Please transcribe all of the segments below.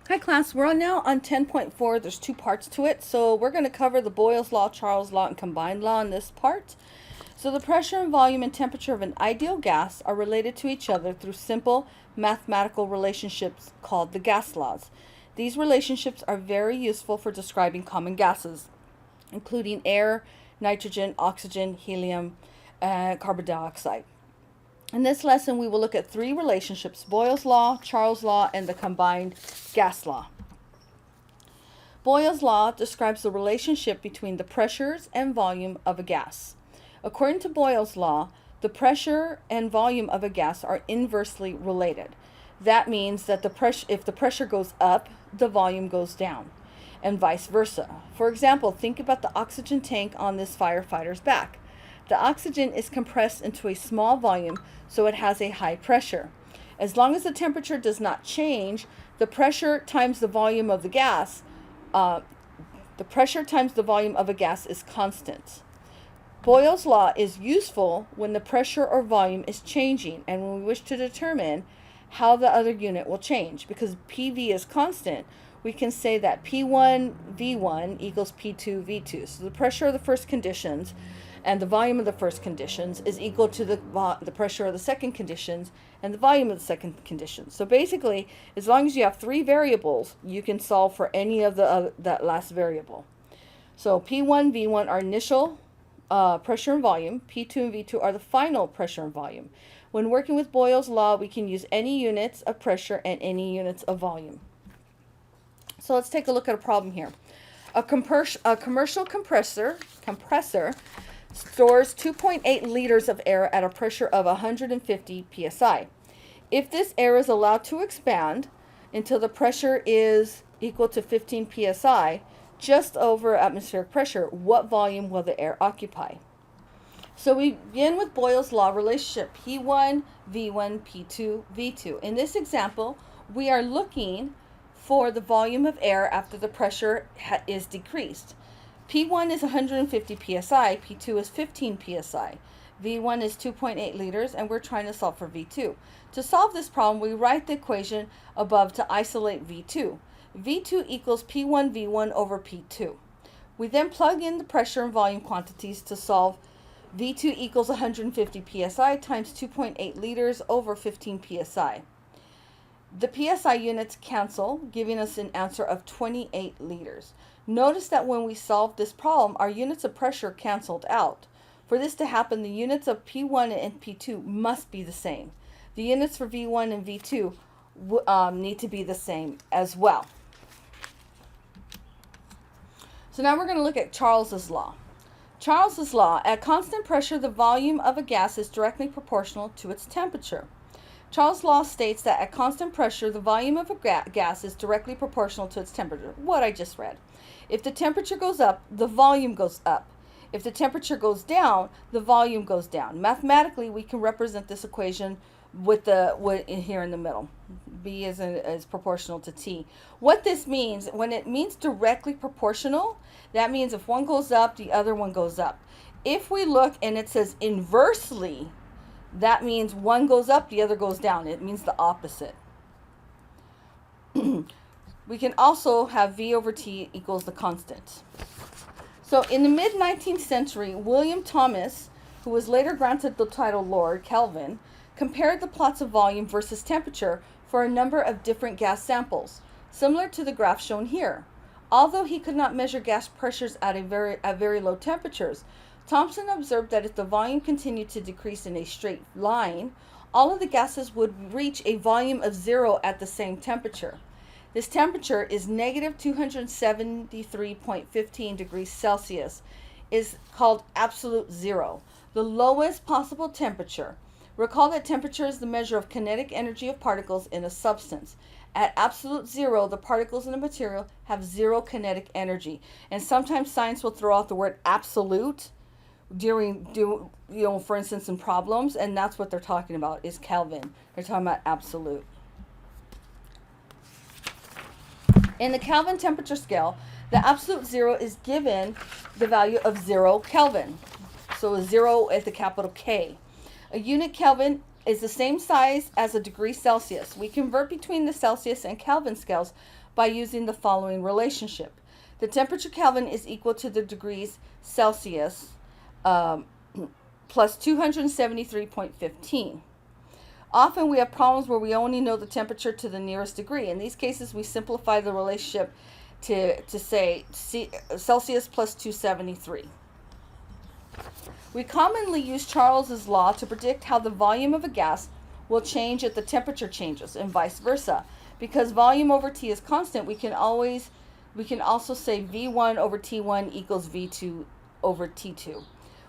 Hi class, we're now on 10.4. There's two parts to it. So we're going to cover the Boyle's Law, Charles' Law, and Combined Law in this part. So the pressure and volume and temperature of an ideal gas are related to each other through simple mathematical relationships called the gas laws. These relationships are very useful for describing common gases, including air, nitrogen, oxygen, helium, and carbon dioxide. In this lesson, we will look at three relationships: Boyle's law, Charles' law, and the combined gas law. Boyle's law describes the relationship between the pressures and volume of a gas. According to Boyle's law, the pressure and volume of a gas are inversely related. That means that if the pressure goes up, the volume goes down, and vice versa. For example, think about the oxygen tank on this firefighter's back. The oxygen is compressed into a small volume, so it has a high pressure. As long as the temperature does not change, the pressure times the volume of the gas, is constant. Boyle's law is useful when the pressure or volume is changing and when we wish to determine how the other unit will change. Because PV is constant, we can say that P1 V1 equals P2 V2. So the pressure of the first conditions and the volume of the first conditions is equal to the pressure of the second conditions and the volume of the second conditions. So basically, as long as you have three variables, you can solve for any of that last variable. So P1, V1 are initial pressure and volume. P2 and V2 are the final pressure and volume. When working with Boyle's law, we can use any units of pressure and any units of volume. So let's take a look at a problem here. A commercial compressor stores 2.8 liters of air at a pressure of 150 psi. If this air is allowed to expand until the pressure is equal to 15 psi, just over atmospheric pressure, what volume will the air occupy? So we begin with Boyle's law relationship, P1, V1, P2, V2. In this example, we are looking for the volume of air after the pressure is decreased. P1 is 150 psi, P2 is 15 psi. V1 is 2.8 liters, and we're trying to solve for V2. To solve this problem, we write the equation above to isolate V2. V2 equals P1 V1 over P2. We then plug in the pressure and volume quantities to solve. V2 equals 150 psi times 2.8 liters over 15 psi. The psi units cancel, giving us an answer of 28 liters. Notice that when we solved this problem, our units of pressure canceled out. For this to happen, the units of P1 and P2 must be the same. The units for V1 and V2 need to be the same as well. So now we're going to look at Charles's law. Charles's law: at constant pressure, the volume of a gas is directly proportional to its temperature. Charles' law states that at constant pressure, the volume of a gas is directly proportional to its temperature, what I just read. If the temperature goes up, the volume goes up. If the temperature goes down, the volume goes down. Mathematically, we can represent this equation with here in the middle. B is proportional to T. What this means, when it means directly proportional, that means if one goes up, the other one goes up. If we look and it says inversely, that means one goes up, the other goes down. It means the opposite. We can also have V over T equals the constant. So in the mid-19th century, William Thomas, who was later granted the title Lord Kelvin, compared the plots of volume versus temperature for a number of different gas samples, similar to the graph shown here. Although he could not measure gas pressures at very low temperatures, Thomson observed that if the volume continued to decrease in a straight line, all of the gases would reach a volume of 0 at the same temperature. This temperature is negative 273.15 degrees Celsius, is called absolute zero, the lowest possible temperature. Recall that temperature is the measure of kinetic energy of particles in a substance. At absolute zero, the particles in a material have zero kinetic energy. And sometimes science will throw out the word absolute for instance, in problems, and that's what they're talking about, is Kelvin. They're talking about absolute. In the Kelvin temperature scale, the absolute zero is given the value of 0 Kelvin. So a 0 at the capital K. A unit Kelvin is the same size as a degree Celsius. We convert between the Celsius and Kelvin scales by using the following relationship. The temperature Kelvin is equal to the degrees Celsius plus 273.15. Often we have problems where we only know the temperature to the nearest degree. In these cases, we simplify the relationship to say Celsius plus 273. We commonly use Charles's law to predict how the volume of a gas will change if the temperature changes, and vice versa. Because volume over T is constant, we can also say V1 over T1 equals V2 over T2.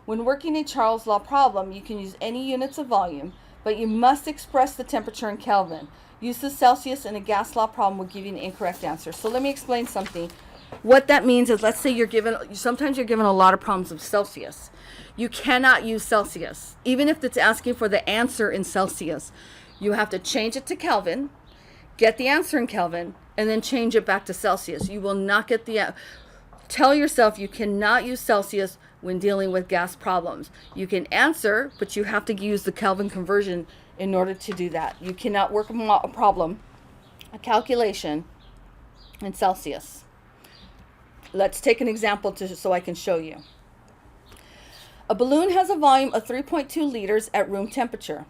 When working a Charles law problem, you can use any units of volume, but you must express the temperature in Kelvin. Use the Celsius in a gas law problem will give you an incorrect answer. So let me explain something. What that means is, let's say sometimes you're given a lot of problems of Celsius. You cannot use Celsius. Even if it's asking for the answer in Celsius, you have to change it to Kelvin, get the answer in Kelvin, and then change it back to Celsius. You will not get tell yourself you cannot use Celsius when dealing with gas problems. You can answer, but you have to use the Kelvin conversion in order to do that. You cannot work a problem, a calculation, in Celsius. Let's take an example so I can show you. A balloon has a volume of 3.2 liters at room temperature.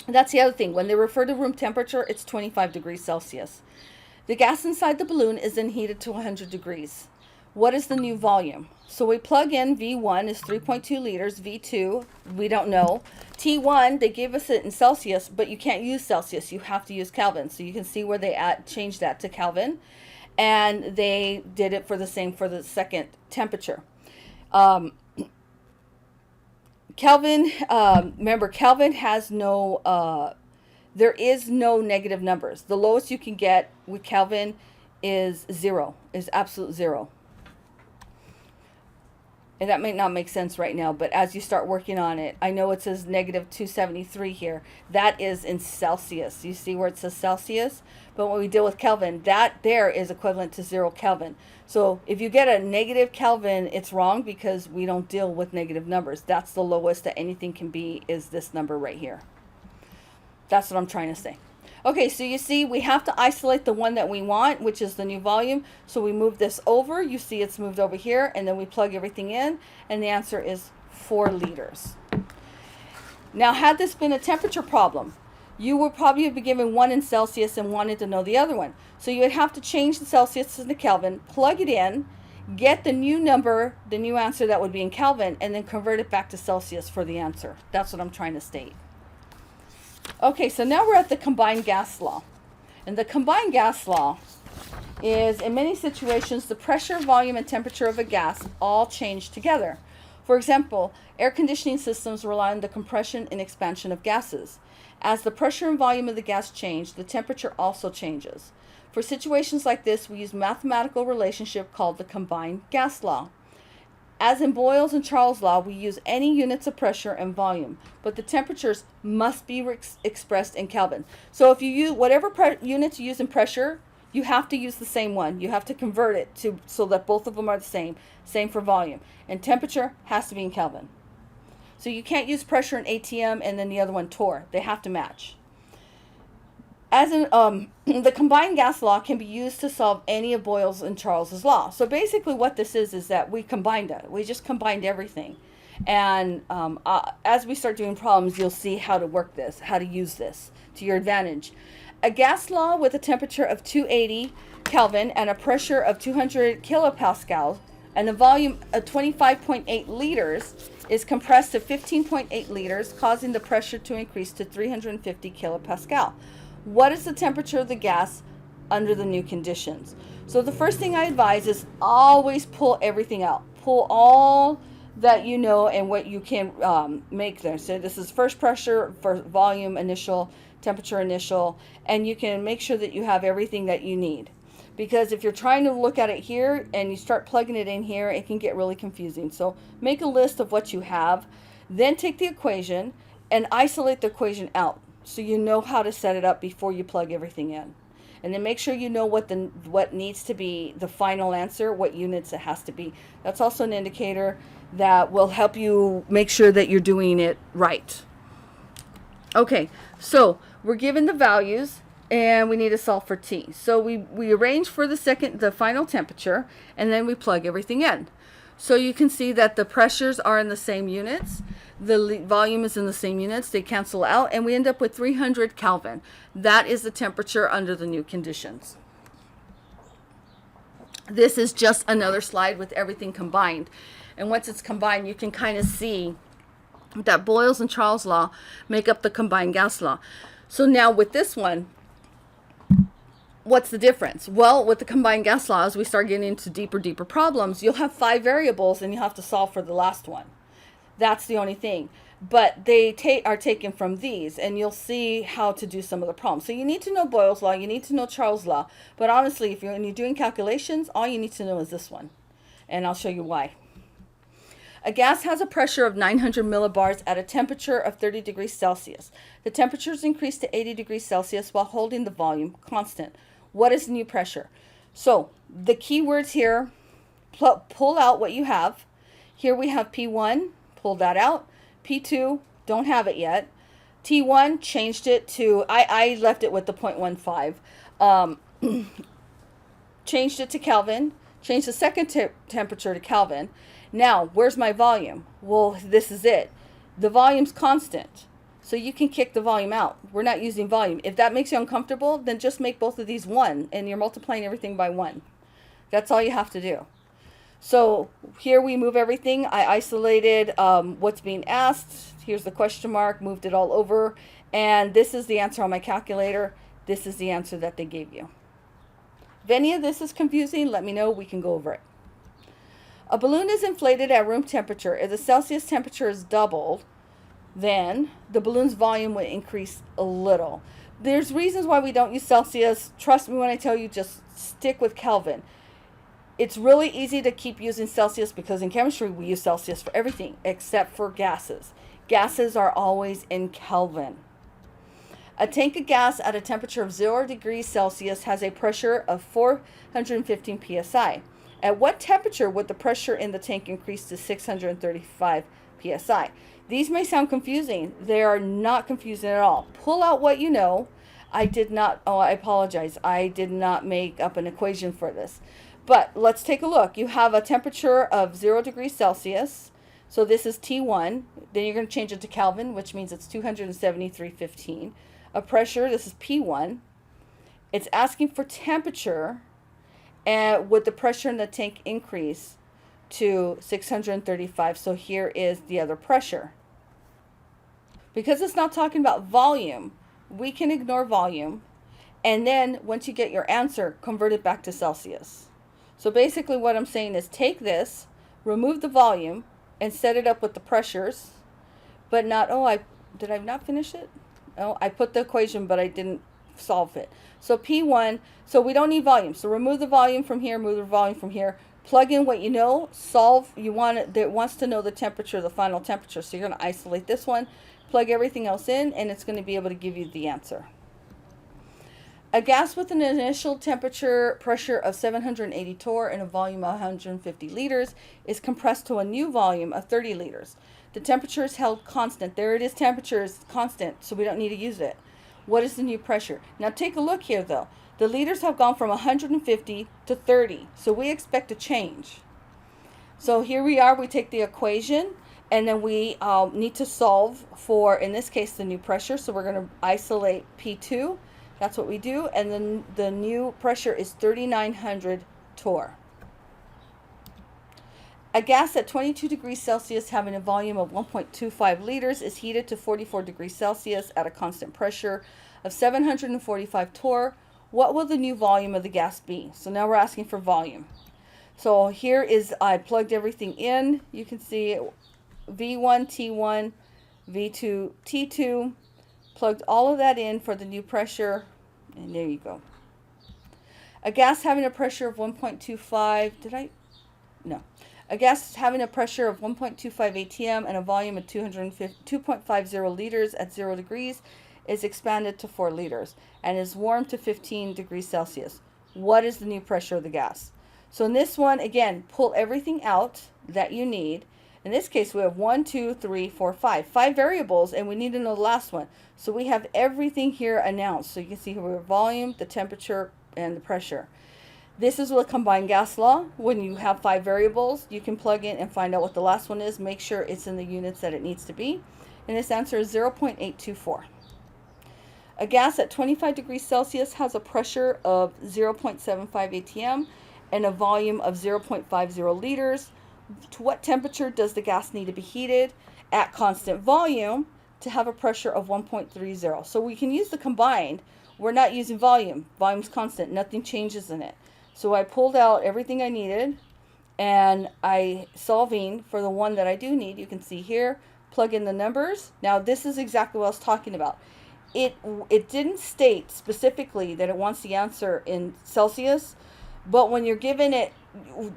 That's the other thing. When they refer to room temperature, it's 25 degrees Celsius. The gas inside the balloon is then heated to 100 degrees. What is the new volume? So we plug in V1 is 3.2 liters, V2, we don't know. T1, they gave us it in Celsius, but you can't use Celsius. You have to use Kelvin. So you can see where they changed that to Kelvin. And they did it for the same for the second temperature. Kelvin, remember, Kelvin has no, there is no negative numbers. The lowest you can get with Kelvin is 0, is absolute 0. And that may not make sense right now, but as you start working on it, I know it says negative 273 here. That is in Celsius. You see where it says Celsius? But when we deal with Kelvin, that there is equivalent to 0 Kelvin. So if you get a negative Kelvin, it's wrong because we don't deal with negative numbers. That's the lowest that anything can be, is this number right here. That's what I'm trying to say. Okay, so you see we have to isolate the one that we want, which is the new volume. So we move this over. You see it's moved over here, and then we plug everything in, and the answer is 4 liters. Now, had this been a temperature problem, you would probably have been given one in Celsius and wanted to know the other one. So you would have to change the Celsius into Kelvin, plug it in, get the new number, the new answer that would be in Kelvin, and then convert it back to Celsius for the answer. That's what I'm trying to state. Okay, so now we're at the combined gas law. And the combined gas law is, in many situations, the pressure, volume, and temperature of a gas all change together. For example, air conditioning systems rely on the compression and expansion of gases. As the pressure and volume of the gas change, the temperature also changes. For situations like this, we use mathematical relationship called the combined gas law. As in Boyle's and Charles' law, we use any units of pressure and volume, but the temperatures must be expressed in Kelvin. So if you use whatever units you use in pressure, you have to use the same one. You have to convert it so that both of them are the same. Same for volume. And temperature has to be in Kelvin. So you can't use pressure in ATM and then the other one torr. They have to match. As in, the combined gas law can be used to solve any of Boyle's and Charles's law. So basically what this is that we combined it. We just combined everything. And as we start doing problems, you'll see how to work this, how to use this to your advantage. A gas law with a temperature of 280 Kelvin and a pressure of 200 kilopascals and a volume of 25.8 liters is compressed to 15.8 liters, causing the pressure to increase to 350 kilopascal. What is the temperature of the gas under the new conditions? So the first thing I advise is always pull everything out. Pull all that you know and what you can make there. So this is first pressure, first volume initial, temperature initial, and you can make sure that you have everything that you need. Because if you're trying to look at it here and you start plugging it in here, it can get really confusing. So make a list of what you have, then take the equation and isolate the equation out so you know how to set it up before you plug everything in. And then make sure you know what needs to be the final answer, what units it has to be. That's also an indicator that will help you make sure that you're doing it right. Okay, so we're given the values and we need to solve for T. So we arrange for the final temperature, and then we plug everything in. So you can see that the pressures are in the same units, the volume is in the same units, they cancel out, and we end up with 300 Kelvin. That is the temperature under the new conditions. This is just another slide with everything combined. And once it's combined, you can kind of see that Boyle's and Charles' law make up the combined gas law. So now with this one, what's the difference? Well, with the combined gas law, as we start getting into deeper problems, you'll have 5 variables and you have to solve for the last one. That's the only thing. But they are taken from these, and you'll see how to do some of the problems. So you need to know Boyle's law, you need to know Charles' law, but honestly, when you're doing calculations, all you need to know is this one, and I'll show you why. A gas has a pressure of 900 millibars at a temperature of 30 degrees Celsius. The temperature is increased to 80 degrees Celsius while holding the volume constant. What is the new pressure? So the key words here, pull out what you have. Here we have P1, pull that out. P2, don't have it yet. T1, changed it to, I left it with the 0.15. Changed it to Kelvin, changed the second temperature to Kelvin. Now, where's my volume? Well, this is it. The volume's constant, so you can kick the volume out. We're not using volume. If that makes you uncomfortable, then just make both of these 1, and you're multiplying everything by 1. That's all you have to do. So here we move everything. I isolated what's being asked. Here's the question mark, moved it all over. And this is the answer on my calculator. This is the answer that they gave you. If any of this is confusing, let me know. We can go over it. A balloon is inflated at room temperature. If the Celsius temperature is doubled, then the balloon's volume will increase a little. There's reasons why we don't use Celsius. Trust me when I tell you, just stick with Kelvin. It's really easy to keep using Celsius because in chemistry we use Celsius for everything except for gases. Gases are always in Kelvin. A tank of gas at a temperature of 0 degrees Celsius has a pressure of 415 psi. At what temperature would the pressure in the tank increase to 635 psi? These may sound confusing. They are not confusing at all. Pull out what you know. I apologize. I did not make up an equation for this. But let's take a look. You have a temperature of 0 degrees Celsius. So this is T1. Then you're going to change it to Kelvin, which means it's 273.15. A pressure, this is P1. It's asking for temperature. And would the pressure in the tank increase to 635? So here is the other pressure. Because it's not talking about volume, we can ignore volume. And then once you get your answer, convert it back to Celsius. So basically what I'm saying is take this, remove the volume, and set it up with the pressures, but not, did I not finish it? Oh, I put the equation, but I didn't solve it. So P1, so we don't need volume. So remove the volume from here, move the volume from here, plug in what you know, solve, it wants to know the temperature, the final temperature. So you're going to isolate this one, plug everything else in, and it's going to be able to give you the answer. A gas with an initial pressure of 780 torr and a volume of 150 liters is compressed to a new volume of 30 liters. The temperature is held constant. There it is, temperature is constant, so we don't need to use it. What is the new pressure? Now take a look here though. The liters have gone from 150 to 30, so we expect a change. So here we are, we take the equation, and then we need to solve for, in this case, the new pressure. So we're going to isolate P2. That's what we do, and then the new pressure is 3,900 torr. A gas at 22 degrees Celsius having a volume of 1.25 liters is heated to 44 degrees Celsius at a constant pressure of 745 torr. What will the new volume of the gas be? So now we're asking for volume. So here is, I plugged everything in. You can see V1, T1, V2, T2. Plugged all of that in for the new pressure, and there you go. A gas having a pressure of 1.25, A gas having a pressure of 1.25 atm and a volume of 2.50 liters at 0 degrees is expanded to 4 liters and is warmed to 15 degrees Celsius. What is the new pressure of the gas? So in this one, again, pull everything out that you need. In this case, we have 1, 2, 3, 4, 5. 5 variables, and we need to know the last one. So we have everything here announced. So you can see here we have volume, the temperature, and the pressure. This is with combined gas law. When you have 5 variables, you can plug in and find out what the last one is. Make sure it's in the units that it needs to be. And this answer is 0.824. A gas at 25 degrees Celsius has a pressure of 0.75 atm and a volume of 0.50 liters. To what temperature does the gas need to be heated at constant volume to have a pressure of 1.30? So we can use the combined. We're not using volume. Volume's constant. Nothing changes in it. So I pulled out everything I needed, and I solving for the one that I do need. You can see here, plug in the numbers. Now this is exactly what I was talking about. It didn't state specifically that it wants the answer in Celsius, but when you're given it,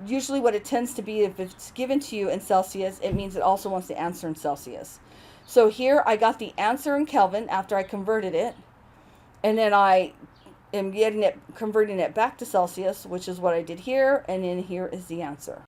usually what it tends to be, if it's given to you in Celsius, it means it also wants the answer in Celsius. So here I got the answer in Kelvin after I converted it, and then I am converting it back to Celsius, which is what I did here, and then here is the answer.